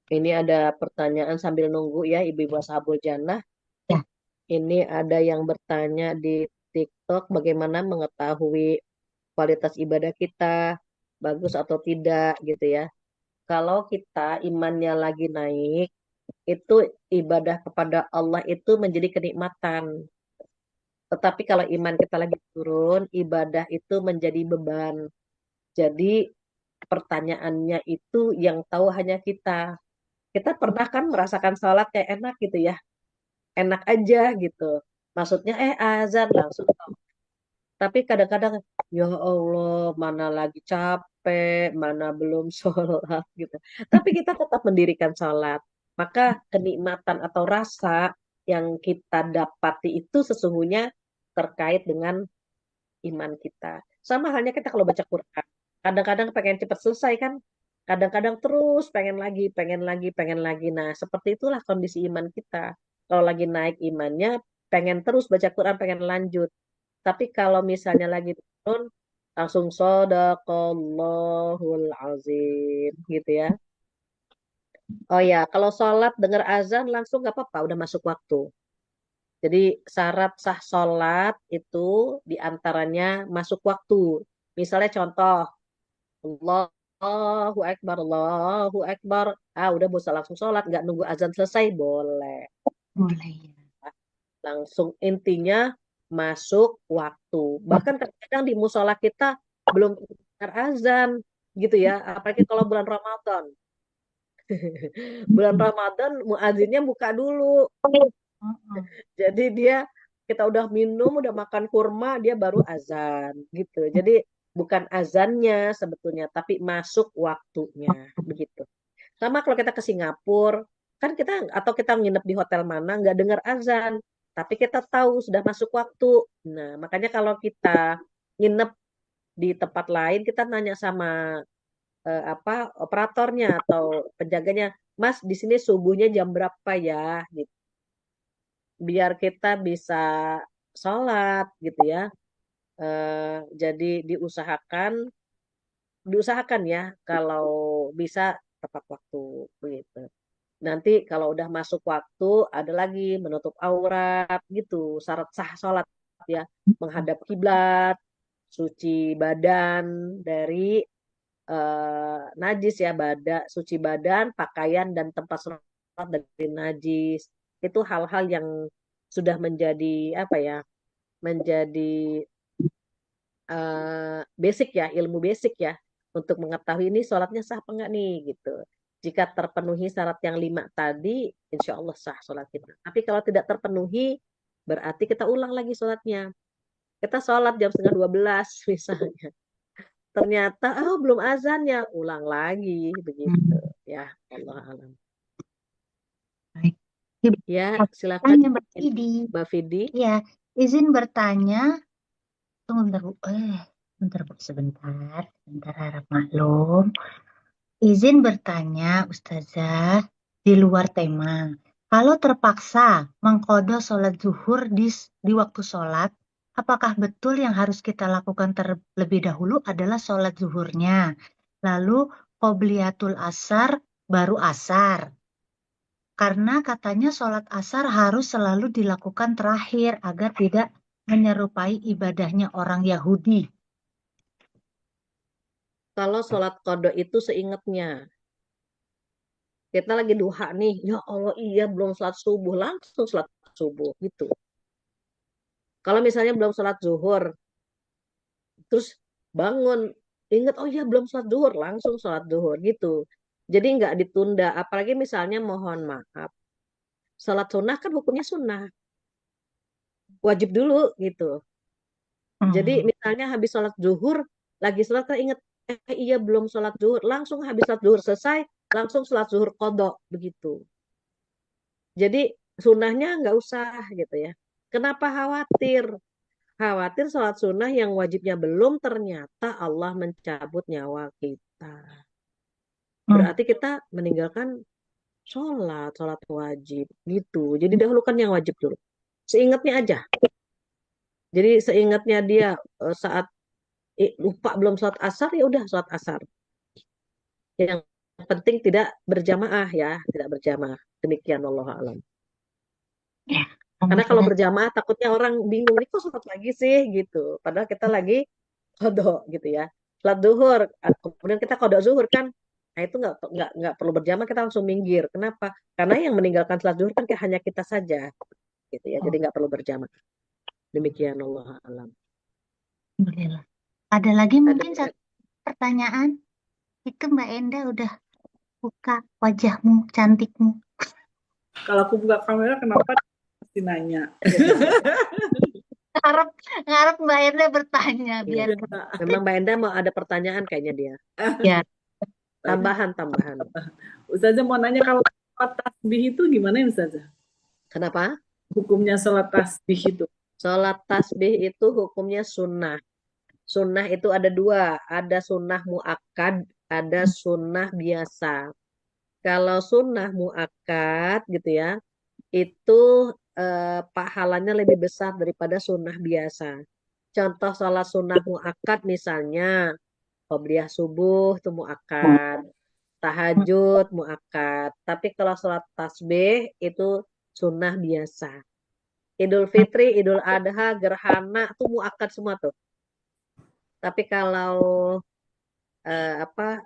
Ini ada pertanyaan sambil nunggu ya, ibu-ibu ashabul jannah. Ya. Ini ada yang bertanya di TikTok bagaimana mengetahui kualitas ibadah kita bagus atau tidak gitu ya. Kalau kita imannya lagi naik, itu ibadah kepada Allah itu menjadi kenikmatan. Tetapi kalau iman kita lagi turun, ibadah itu menjadi beban. Jadi pertanyaannya itu yang tahu hanya kita. Kita pernah kan merasakan sholat kayak enak gitu ya. Enak aja gitu. Maksudnya azan langsung. Tapi kadang-kadang ya Allah mana lagi capek, mana belum sholat gitu. Tapi kita tetap mendirikan sholat. Maka kenikmatan atau rasa yang kita dapati itu sesungguhnya terkait dengan iman kita. Sama halnya kita kalau baca Quran. Kadang-kadang pengen cepat selesai kan. Kadang-kadang terus pengen lagi, pengen lagi, pengen lagi. Nah, seperti itulah kondisi iman kita. Kalau lagi naik imannya, pengen terus baca Quran, pengen lanjut. Tapi kalau misalnya lagi turun, langsung Shadaqallahul Azim gitu ya. Oh ya, kalau sholat dengar azan langsung nggak apa-apa, udah masuk waktu. Jadi syarat sah sholat itu diantaranya masuk waktu. Misalnya contoh, Allahu Akbar, Allahu Akbar. Ah, udah bisa langsung sholat, nggak nunggu azan selesai, boleh. Boleh ya. Langsung intinya masuk waktu. Bahkan kadang-kadang di musola kita belum dengar azan gitu ya, apalagi kalau bulan Ramadan. Bulan Ramadan muadzinnya buka dulu. Mm-mm. Jadi dia kita udah minum, udah makan kurma, dia baru azan gitu. Jadi bukan azannya sebetulnya, tapi masuk waktunya begitu. Sama kalau kita ke Singapura, kan kita atau kita nginep di hotel mana nggak dengar azan, tapi kita tahu sudah masuk waktu. Nah, makanya kalau kita nginep di tempat lain, kita nanya sama operatornya atau penjaganya, Mas, di sini subuhnya jam berapa ya? Gitu. biar kita bisa sholat gitu ya. Jadi diusahakan ya kalau bisa tepat waktu begitu. Nanti kalau udah masuk waktu ada lagi menutup aurat gitu, syarat sah sholat ya, menghadap kiblat, suci badan dari najis ya, suci badan, pakaian dan tempat sholat dari najis. Itu hal-hal yang sudah menjadi apa ya? Menjadi basic ya, ilmu basic ya, untuk mengetahui ini sholatnya sah apa enggak nih gitu. Jika terpenuhi syarat yang 5 tadi, insya Allah sah sholat kita. Tapi kalau tidak terpenuhi, berarti kita ulang lagi sholatnya. Kita sholat jam setengah 12 misalnya. Ternyata, oh belum azan ya, ulang lagi begitu. Hmm, Ya, Allah alam. baik. Ibu, Ya, aku silakan tanya Mbak Fidi. Mbak Vidi. Ya, izin bertanya. Tunggu bentar, Bu. Bentar, Bu. Sebentar. Sebentar, harap maklum. Izin bertanya, Ustazah, di luar tema. Kalau terpaksa mengqadha sholat zuhur di waktu sholat, apakah betul yang harus kita lakukan terlebih dahulu adalah sholat zuhurnya? Lalu qobliyatul asar baru asar. Karena katanya sholat asar harus selalu dilakukan terakhir agar tidak menyerupai ibadahnya orang Yahudi. Kalau sholat qadha itu seingatnya. Kita lagi duha nih, ya Allah iya belum sholat subuh, langsung sholat subuh gitu. Kalau misalnya belum sholat zuhur, terus bangun, ingat oh iya belum sholat zuhur, langsung sholat zuhur gitu. Jadi nggak ditunda, apalagi misalnya mohon maaf, sholat sunnah kan hukumnya sunnah, wajib dulu gitu. Jadi Hmm. misalnya habis sholat zuhur, lagi sholat kan ingat, iya belum sholat zuhur, langsung habis sholat zuhur selesai, langsung sholat zuhur kodok begitu. Jadi sunnahnya nggak usah gitu ya. Kenapa khawatir? Khawatir sholat sunnah yang wajibnya belum, ternyata Allah mencabut nyawa kita. Hmm. Berarti kita meninggalkan sholat wajib gitu. Jadi dahulukan yang wajib dulu. Seingatnya aja. Jadi seingatnya dia saat lupa belum sholat asar, ya udah sholat asar. Yang penting tidak berjamaah ya, tidak berjamaah. Demikian Allah alam. Ya, Karena kalau Alhamdulillah. berjamaah takutnya orang bingung, ini kok sholat lagi sih gitu. Padahal kita lagi kodok gitu ya. Sholat duhur, kemudian kita kodok zuhur kan. Nah itu nggak perlu berjamaah, kita langsung minggir. Kenapa? Karena yang meninggalkan sholat duhur kan hanya kita saja gitu ya. Jadi nggak perlu berjamaah. Demikian Allah alam. Alhamdulillah. Ada lagi Ada mungkin satu pertanyaan? Itu Mbak Enda udah buka wajahmu, cantikmu. Kalau aku buka kamera kenapa pasti nanya. Ngarep, ngarep Mbak Enda bertanya iya. biar Memang Mbak Enda mau ada pertanyaan kayaknya dia. ya. Tambahan. Ustazah mau nanya kalau sholat tasbih itu gimana ya Ustazah? Kenapa? Hukumnya sholat tasbih itu. Sholat tasbih itu hukumnya sunnah. Sunnah itu ada dua. Ada sunnah muakkad, ada sunnah biasa. Kalau sunnah muakkad gitu ya, itu pahalanya lebih besar daripada sunnah biasa. Contoh sholat sunnah muakkad misalnya, qobliyah subuh itu muakkad, tahajud muakkad. Tapi kalau sholat tasbih itu sunnah biasa. Idul Fitri, Idul Adha, Gerhana itu muakkad semua tuh. Tapi kalau apa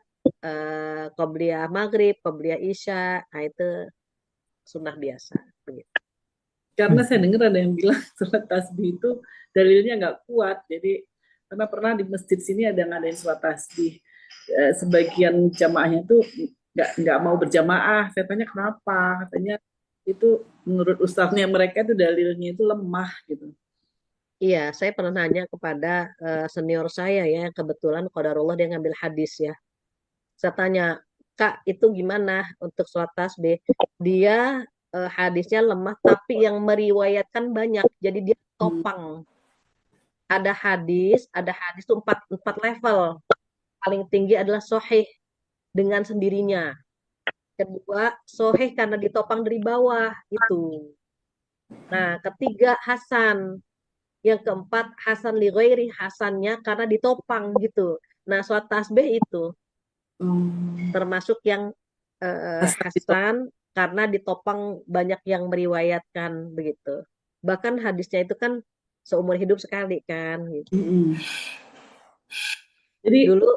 qobliyah maghrib, qobliyah isya, nah itu sunnah biasa. Begitu. Karena saya dengar ada yang bilang sholat tasbih itu dalilnya nggak kuat. Jadi karena pernah di masjid sini ada ngadain sholat tasbih. Sebagian jamaahnya tuh nggak mau berjamaah. Saya tanya kenapa? Katanya itu menurut ustaznya mereka itu dalilnya itu lemah gitu. Iya, saya pernah nanya kepada senior saya ya, kebetulan qadarullah dia ngambil hadis ya. Saya tanya, Kak, itu gimana untuk sholat tasbih? Dia hadisnya lemah, tapi yang meriwayatkan banyak. Jadi dia topang. Ada hadis tuh empat level. Paling tinggi adalah sohih dengan sendirinya. Kedua, sohih karena ditopang dari bawah. Itu. Nah, ketiga Hasan. Yang keempat Hasan li ghairi Hasannya karena ditopang gitu. Nah, sholat tasbih itu Hmm. termasuk yang Asal itu. Hasan karena ditopang banyak yang meriwayatkan begitu. Bahkan hadisnya itu kan seumur hidup sekali kan gitu. Mm-mm. Jadi Dulu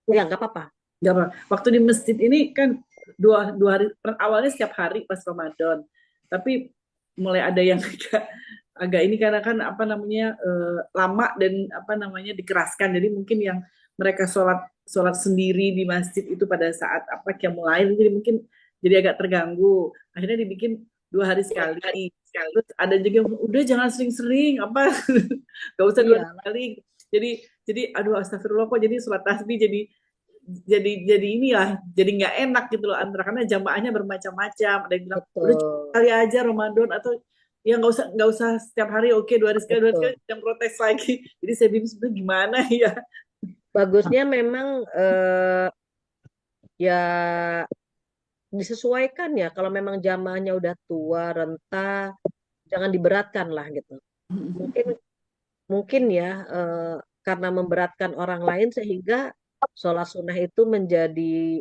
ya nggak apa-apa. nggak apa. Waktu di masjid ini kan dua hari awalnya setiap hari pas Ramadan. Tapi mulai ada yang agak ini karena kan apa namanya lama dan apa namanya dikeraskan. Jadi mungkin yang mereka sholat sholat sendiri di masjid itu pada saat apa qiyamul lail jadi mungkin jadi agak terganggu. Akhirnya dibikin 2 hari sekali. Terus ada juga yang udah jangan sering-sering apa nggak usah 2 hari Iya, sekali. Jadi aduh astagfirullah kok jadi sholat tasbih jadi ini ya jadi nggak enak gitu loh antara karena jamaahnya bermacam-macam ada yang bilang udah cuma betul. sekali aja Ramadan atau ya nggak usah setiap hari oke 2 hari sekali Betul. yang protes lagi jadi saya bingung sebenarnya gimana ya. Bagusnya memang ya disesuaikan ya kalau memang jamaahnya udah tua, renta, jangan diberatkan lah gitu. Mungkin mungkin ya karena memberatkan orang lain sehingga sholat sunnah itu menjadi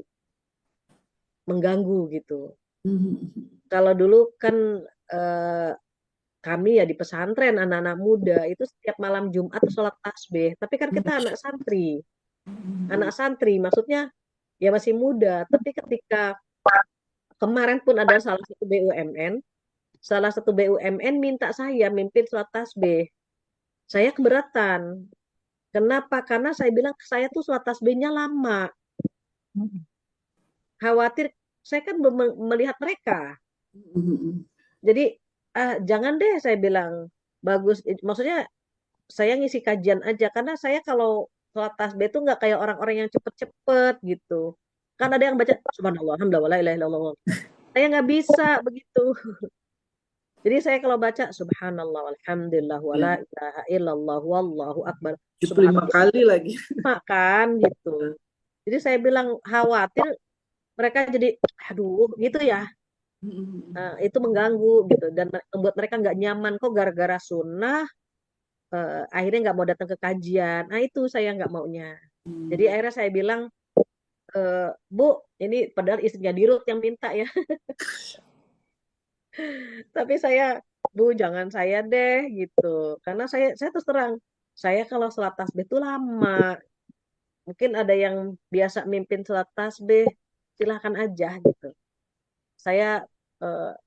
mengganggu gitu. Kalau dulu kan eh, kami ya di pesantren anak-anak muda itu setiap malam Jumat tuh sholat tasbih. Tapi kan kita anak santri maksudnya ya masih muda. Tapi ketika kemarin pun ada salah satu BUMN minta saya mimpin sholat tasbih. Saya keberatan. Kenapa? Karena saya bilang saya tuh sholat tasbihnya lama. Khawatir saya kan belum melihat mereka. Jadi jangan deh saya bilang bagus. Maksudnya saya ngisi kajian aja karena saya kalau sholat tasbih itu nggak kayak orang-orang yang cepet-cepet gitu. Kan ada yang baca subhanallah, alhamdulillah, la ilaha illallah. Saya nggak bisa begitu. Jadi saya kalau baca subhanallah, alhamdulillah, wala Ya, ilaha illallah, wallahu akbar. 75 Subhanallah kali lagi. makan gitu. Jadi saya bilang khawatir mereka jadi aduh gitu ya. Itu mengganggu gitu dan membuat mereka nggak nyaman kok gara-gara sunnah akhirnya nggak mau datang ke kajian. Nah itu saya nggak maunya. Jadi akhirnya saya bilang Bu ini padahal istrinya Dirut yang minta ya. Tapi saya Bu jangan saya deh gitu. Karena saya terus terang saya kalau sholat tasbih itu lama. Mungkin ada yang biasa mimpin sholat tasbih silahkan aja gitu. Saya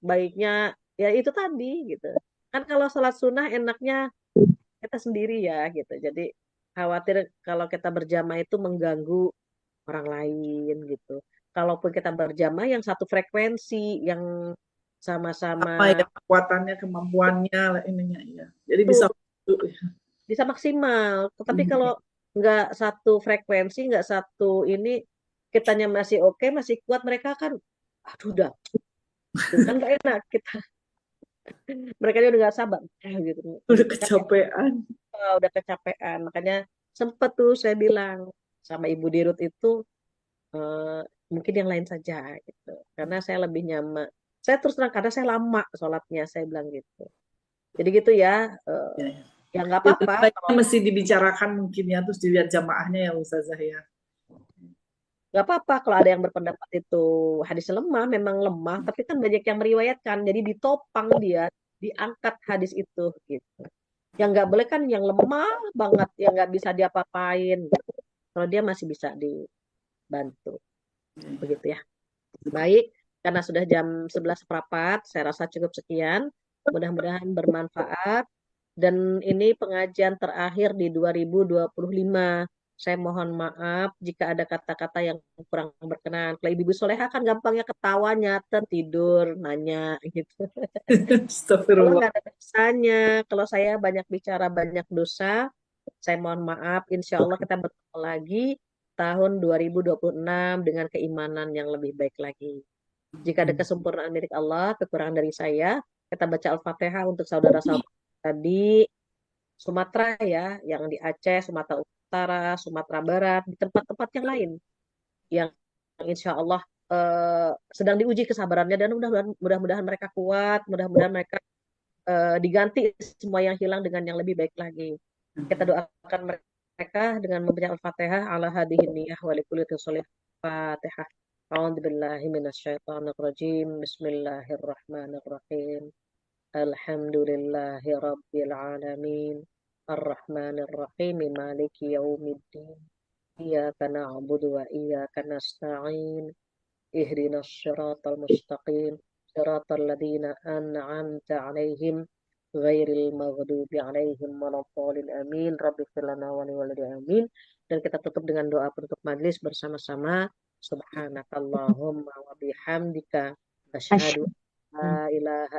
baiknya ya itu tadi gitu. Kan kalau sholat sunnah enaknya kita sendiri ya gitu. Jadi khawatir kalau kita berjamaah itu mengganggu orang lain gitu. Kalaupun kita berjamaah yang satu frekuensi, yang sama-sama Apa ya kekuatannya, kemampuannya, ininya ya. Jadi bisa tuh bisa maksimal. Tetapi kalau Mhm. nggak satu frekuensi, nggak satu ini, kitanya masih oke, masih kuat, mereka kan, aduh udah, tuh kan nggak enak. Mereka udah nggak sabar, gitu. Udah Kan kecapean. udah kecapean. Makanya sempet tuh saya bilang sama Ibu Dirut itu mungkin yang lain saja gitu. Karena saya lebih nyaman. Saya terus terang karena saya lama sholatnya, saya bilang gitu. Jadi gitu ya, Ya, ya. ya nggak Ya, apa-apa. tentunya mesti dibicarakan mungkin ya, terus dilihat jamaahnya ya Ustazah ya. Nggak apa-apa kalau ada yang berpendapat itu hadis lemah, memang lemah, tapi kan banyak yang meriwayatkan, jadi ditopang dia, diangkat hadis itu gitu. Yang nggak boleh kan yang lemah banget, yang nggak bisa diapa-apain. Gitu. Kalau dia masih bisa dibantu, begitu ya. Baik, karena sudah jam 11 seperempat, saya rasa cukup sekian. Mudah-mudahan bermanfaat. Dan ini pengajian terakhir di 2025. Saya mohon maaf jika ada kata-kata yang kurang berkenan. Kalau Ibu Soleha kan gampangnya ketawanya, tertidur, nanya gitu. Allah Astagfirullah. nggak ada dosanya. Kalau saya banyak bicara, banyak dosa, saya mohon maaf. Insya Allah kita bertemu lagi tahun 2026 dengan keimanan yang lebih baik lagi. Jika ada kesempurnaan milik Allah, kekurangan dari saya, kita baca Al-Fatihah untuk saudara-saudara tadi Sumatera ya, yang di Aceh, Sumatera Utara, Sumatera Barat, di tempat-tempat yang lain yang insya Allah sedang diuji kesabarannya dan mudah-mudahan mereka kuat, mudah-mudahan mereka diganti semua yang hilang dengan yang lebih baik lagi. Kita doakan mereka dengan membaca Al-Fatihah ala hadihin niyah wa likulli sholih Fatihah. A'udzu billahi minasyaitonir rajim. Bismillahirrahmanirrahim. Alhamdulillahi rabbil alamin. Ar-Rahmanir Rahim. Maliki yaumiddin. Iyyaka na'budu wa iyyaka nasta'in. Ihdinas siratal mustaqim. Siratal ladzina an'amta 'alaihim ghairil maghdubi 'alaihim waladdallin. Amin. Rabbighfir lana wa liwalidayna. Amin. Dan kita tutup dengan doa penutup majlis bersama-sama. Subhanakallahumma wa bihamdika asyhadu an la ilaha